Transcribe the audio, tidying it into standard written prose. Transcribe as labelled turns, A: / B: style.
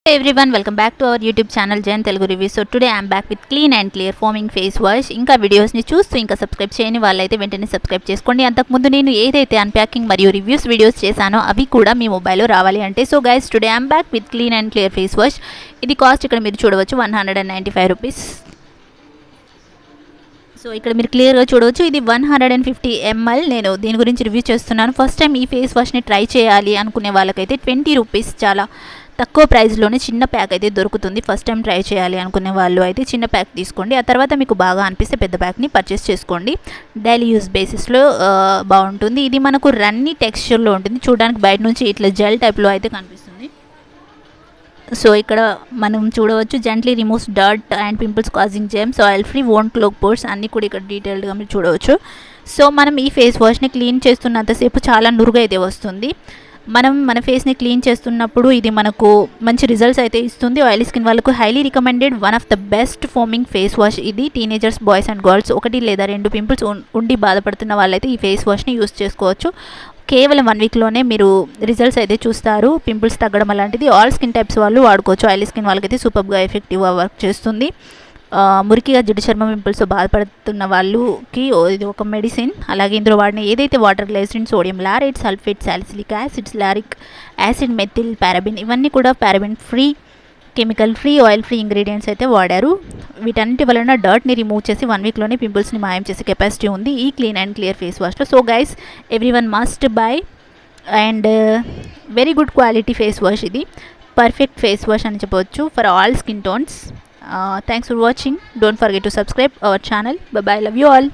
A: Everyone, welcome back to our YouTube channel Jen Telugu Reviews. So today I am back with clean and clear foaming face wash. ఇంకా videos ని చూస్తూ ఇంకా subscribe చేయని వాళ్ళైతే వెంటనే subscribe చేసుకోండి. అంతకుముందు నేను ఏదైతే అన్ప్యాకింగ్ మరియు రివ్యూస్ వీడియోస్ చేశానో అవి కూడా మీ మొబైల్లో రావాలి అంటే so guys today I am back with clean and clear face wash. ఇది కాస్ట్ ఇక్కడ మీరు చూడవచ్చు 195 రూపీస్. సో ఇక్కడ మీరు క్లియర్గా చూడవచ్చు ఇది 150 ml. నేను దీని గురించి రివ్యూ చేస్తున్నాను. ఫస్ట్ టైం ఈ ఫేస్ వాష్ని ట్రై చేయాలి అనుకునే వాళ్ళకైతే 20 రూపీస్ చాలా తక్కువ ప్రైస్లోనే చిన్న ప్యాక్ అయితే దొరుకుతుంది. ఫస్ట్ టైం ట్రై చేయాలి అనుకునే వాళ్ళు అయితే చిన్న ప్యాక్ తీసుకోండి. ఆ తర్వాత మీకు బాగా అనిపిస్తే పెద్ద ప్యాక్ని పర్చేస్ చేసుకోండి. డైలీ యూజ్ బేసిస్లో బాగుంటుంది. ఇది మనకు రన్నీ టెక్స్చర్లో ఉంటుంది. చూడడానికి బయట నుంచి ఇట్లా జెల్ టైప్లో అయితే కనిపిస్తుంది. సో ఇక్కడ మనం చూడవచ్చు gently removes dirt and pimples causing germs, oil free, won't clog pores అన్నీ కూడా ఇక్కడ డీటెయిల్డ్గా మీరు చూడవచ్చు. సో మనం ఈ ఫేస్ వాష్ని క్లీన్ చేస్తున్నంతసేపు చాలా నురుగు అయితే వస్తుంది. మనం మన ఫేస్ని క్లీన్ చేస్తున్నప్పుడు ఇది మనకు మంచి రిజల్ట్స్ అయితే ఇస్తుంది. ఆయిలీ స్కిన్ వాళ్ళకు highly recommended one of the best foaming face wash ఇది. టీనేజర్స్, బాయ్స్ అండ్ గర్ల్స్, 1 లేదా 2 పింపుల్స్ ఉండి బాధపడుతున్న వాళ్ళైతే ఈ ఫేస్ వాష్ని యూస్ చేసుకోవచ్చు. కేవలం 1 వీక్లోనే మీరు రిజల్ట్స్ అయితే చూస్తారు. పింపుల్స్ తగ్గడం అలాంటిది ఆల్ స్కిన్ టైప్స్ వాళ్ళు వాడుకోవచ్చు. ఆయిలీ స్కిన్ వాళ్ళకైతే సూపర్గా ఎఫెక్టివ్గా వర్క్ చేస్తుంది. మురికిగా జిడ్డు చర్మం పింపుల్స్ బాధపడుతున్న వాళ్ళకి ఇది ఒక మెడిసిన్. అలాగే ఇందులో వాడిన ఏదైతే water glycerin, sodium laureth, sulphate, salicylic acids, lauric acid, methyl, paraben ఇవన్నీ కూడా paraben free, chemical free, oil free ingredients అయితే వాడారు. వీటన్నిటి వలన డర్ట్ని రిమూవ్ చేసి 1 వీక్లోనే పింపుల్స్ని మాయం చేసే కెపాసిటీ ఉంది ఈ క్లీన్ అండ్ క్లియర్ ఫేస్ వాష్లో. So guys everyone must buy and very good quality face wash. ఇది పర్ఫెక్ట్ ఫేస్ వాష్ అని చెప్పవచ్చు for all skin tones. Thanks for watching. Don't forget to subscribe our channel. Bye bye. Love you all.